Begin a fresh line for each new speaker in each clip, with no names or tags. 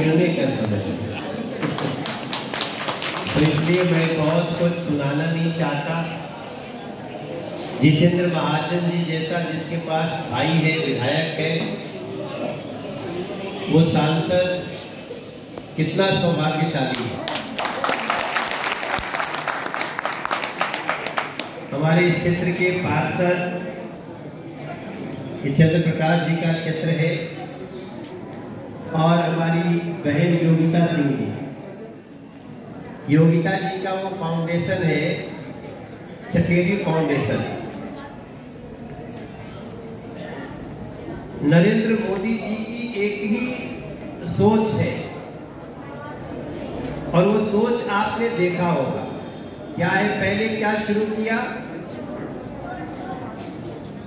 सुनने का समय है। तो इसलिए मैं बहुत कुछ सुनाना नहीं चाहता। जितेंद्र महाजन जी जैसा जिसके पास भाई है, विधायक है, वो सांसद कितना सौभाग्यशाली है। हमारे इस क्षेत्र के पार्षद चंद्र प्रकाश जी का क्षेत्र है और हमारी बहन योगिता सिंह जी, योगिता जी का वो फाउंडेशन है चकेरी फाउंडेशन। नरेंद्र मोदी जी की एक ही सोच है और वो सोच आपने देखा होगा क्या है। पहले क्या शुरू किया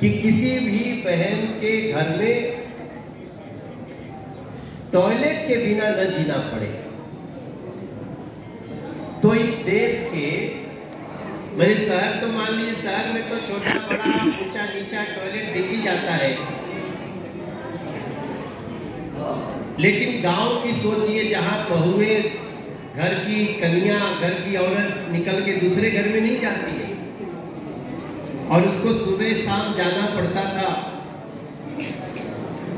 कि किसी भी बहन के घर में टॉयलेट के बिना न जीना पड़े। तो इस देश के मेरे शहर तो मान लीजिए शहर में तो छोटा बड़ा ऊंचा नीचा टॉयलेट दिख ही जाता है, लेकिन गांव की सोचिए जहां बहुएं घर की कन्या घर की औरत निकल के दूसरे घर में नहीं जाती है और उसको सुबह शाम जाना पड़ता था।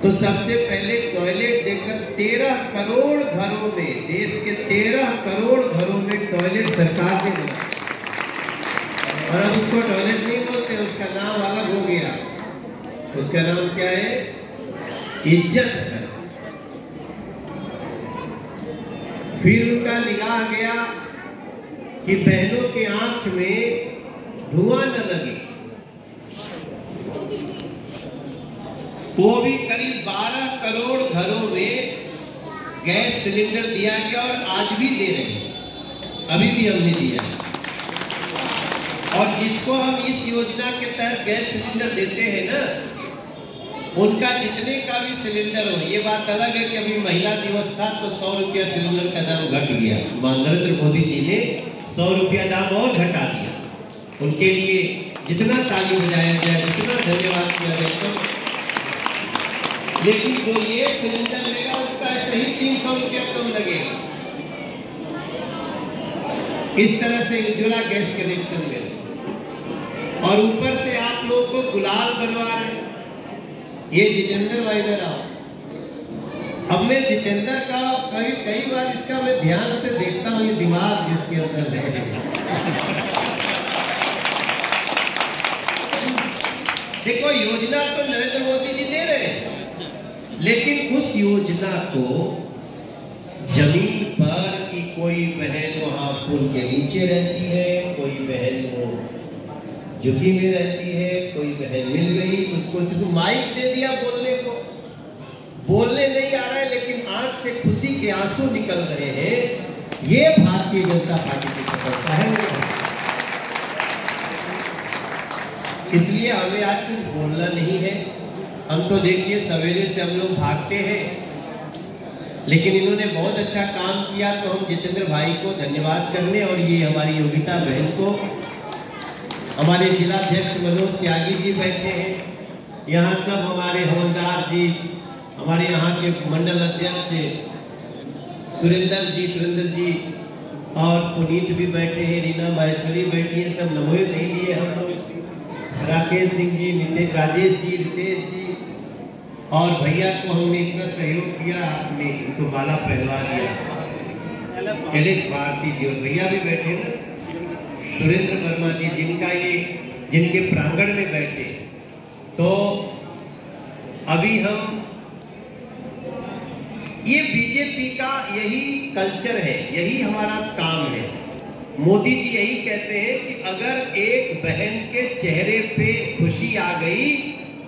तो सबसे पहले टॉयलेट देकर 13 करोड़ घरों में, देश के 13 करोड़ घरों में टॉयलेट सरकार ने बनाया। और अब उसको टॉयलेट नहीं बोलते, उसका नाम अलग हो गया। उसका नाम क्या है? इज्जत घर। फिर उनका निगाह गया कि बहनों के आंख में धुआं न लगे। वो भी करीब 12 करोड़ घरों में गैस सिलेंडर दिया गया और आज भी दे रहे हैं, अभी भी हमने दिया। और जिसको हम इस योजना के तहत गैस सिलेंडर देते हैं ना, उनका जितने का भी सिलेंडर हो, ये बात अलग है कि अभी महिला दिवस था तो 100 रुपया सिलेंडर का दाम घट गया। नरेंद्र मोदी जी ने 100 रुपया दाम और घटा दिया। उनके लिए जितना ताली बजाया जाए, जितना धन्यवाद किया जाए। तो लेकिन जो ये सिलेंडर लेगा उसका सही 300 रुपया कम लगेगा। इस तरह से उज्ज्वला गैस कनेक्शन में, और ऊपर से आप लोगों को गुलाल बनवा रहे हैं। ये जितेंद्र भाई इधर आओ। अब मैं जितेंद्र का कई बार इसका मैं ध्यान से देखता हूँ, ये दिमाग जिसके अंदर है। देखो योजना तो नरेंद्र मोदी जी दे रहे हैं, लेकिन उस योजना को जमीन पर कि कोई बहन वहां पुल के नीचे रहती है, कोई बहन वो झुकी में रहती है, कोई बहन मिल गई उसको चूंकि माइक दे दिया बोलने को, बोलने नहीं आ रहा है लेकिन आंख से खुशी के आंसू निकल रहे हैं। ये भारतीय जनता पार्टी की सफलता है। इसलिए हमें आज कुछ बोलना नहीं है। हम तो देखिए सवेरे से हम लोग भागते हैं, लेकिन इन्होंने बहुत अच्छा काम किया तो हम जितेंद्र भाई को धन्यवाद करने, और ये हमारी योगिता बहन को, हमारे जिलाध्यक्ष मनोज त्यागी जी बैठे हैं यहाँ, सब हमारे हवलदार जी, हमारे यहाँ के मंडल अध्यक्ष सुरेंद्र जी और पुनीत भी बैठे हैं, रीना माहेश्वरी बैठी है, सब नमोए नहीं लिए हम लोग, राकेश सिंह जी, राजेश जी, रितेश जी, और भैया को हमने इतना सहयोग किया, आपने इनको माला पहनवा दिया, कैलेश भारती जी, और भैया भी बैठे ना सुरेंद्र वर्मा जी, जिनके प्रांगण में बैठे। तो अभी हम ये बीजेपी का यही कल्चर है, यही हमारा काम है। मोदी जी यही कहते हैं कि अगर एक बहन के चेहरे पे खुशी आ गई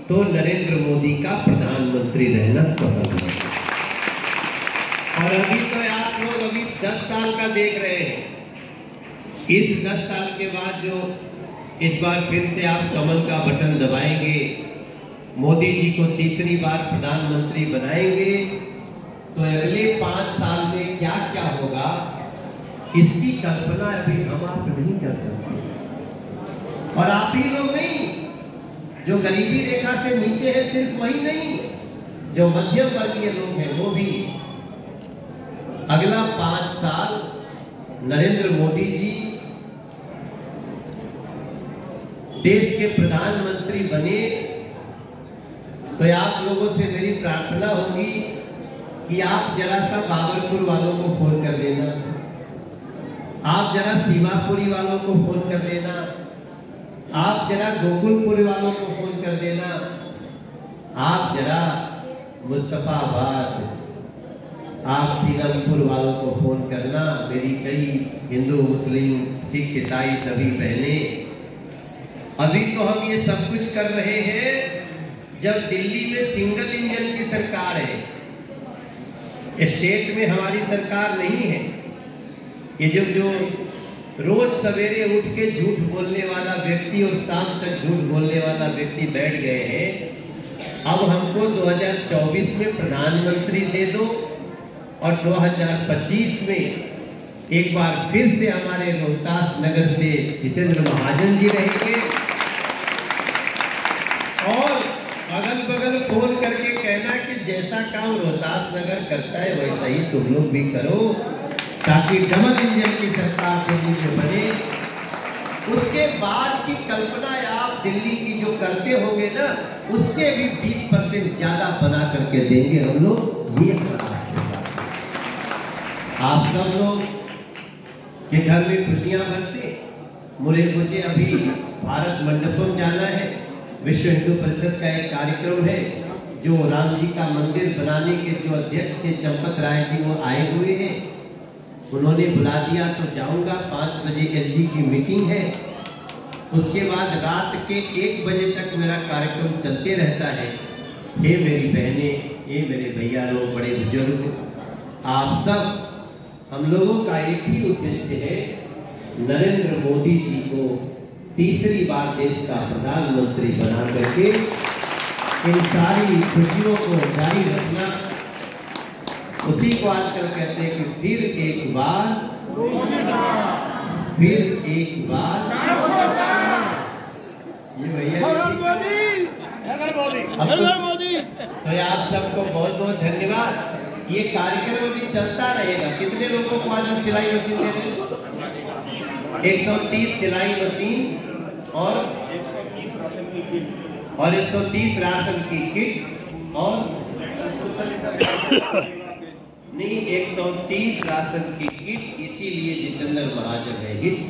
तो नरेंद्र मोदी का प्रधानमंत्री रहना सफल है। और अभी तो आप लोग अभी 10 साल का देख रहे हैं। इस 10 साल के बाद जो इस बार फिर से आप कमल का बटन दबाएंगे, मोदी जी को तीसरी बार प्रधानमंत्री बनाएंगे, तो अगले 5 साल में क्या क्या होगा इसकी कल्पना अभी हम आप नहीं कर सकते। और आप ही लोग नहीं, जो गरीबी रेखा से नीचे है सिर्फ वही नहीं, जो मध्यम वर्गीय लोग हैं वो भी। अगला 5 साल नरेंद्र मोदी जी देश के प्रधानमंत्री बने तो आप लोगों से मेरी प्रार्थना होगी कि आप जरा सा बाबरपुर वालों को फोन कर देना, आप जरा सीमापुरी वालों को फोन कर देना, आप जरा गोकुलपुर वालों को फोन कर देना, आप जरा मुस्तफाबाद, आप सीरमपुर वालों को फोन करना। मेरी कई हिंदू मुस्लिम सिख ईसाई सभी बहनें, अभी तो हम ये सब कुछ कर रहे हैं जब दिल्ली में सिंगल इंजन की सरकार है, स्टेट में हमारी सरकार नहीं है। ये जो रोज सवेरे उठ के झूठ बोलने वाला व्यक्ति और शाम तक झूठ बोलने वाला व्यक्ति बैठ गए हैं, अब हमको 2024 में प्रधानमंत्री दे दो और 2025 में एक बार फिर से हमारे रोहतास नगर से जितेंद्र महाजन जी रहेंगे और अगल बगल फोन करके कहना कि जैसा काम रोहतास नगर करता है वैसा ही तुम लोग भी करो, ताकि डबल इंजन की सरकार दिल्ली में बने। उसके बाद की कल्पना आप दिल्ली की जो करते होंगे ना, उससे भी 20% ज्यादा बना करके देंगे हम लोग। ये आप सब लोग के घर में खुशियां बरसे। मुझे अभी भारत मंडपम जाना है, विश्व हिंदू परिषद का एक कार्यक्रम है जो राम जी का मंदिर बनाने के जो अध्यक्ष थे चंपत राय जी, वो आए हुए हैं, उन्होंने बुला दिया तो जाऊंगा। 5 बजे एलजी की मीटिंग है, उसके बाद रात के 1 बजे तक मेरा कार्यक्रम चलते रहता है। हे मेरी बहनें, हे मेरे भैया लोग, बड़े बुजुर्ग, आप सब, हम लोगों का एक ही उद्देश्य है, नरेंद्र मोदी जी को तीसरी बार देश का प्रधानमंत्री बना करके इन सारी खुशियों को जारी रखना। उसी को आजकल कहते हैं कि फिर एक बार, फिर एक बार, ये भैया मोदी। तो आप सबको बहुत बहुत धन्यवाद। ये कार्यक्रम भी चलता रहेगा। कितने लोगों को आज हम सिलाई मशीन दे रहे हैं? 130 सिलाई मशीन और 130 राशन की किट और 130 राशन की किट और नहीं 130 राशन की किट, इसीलिए जितेंद्र महाजन है हिट।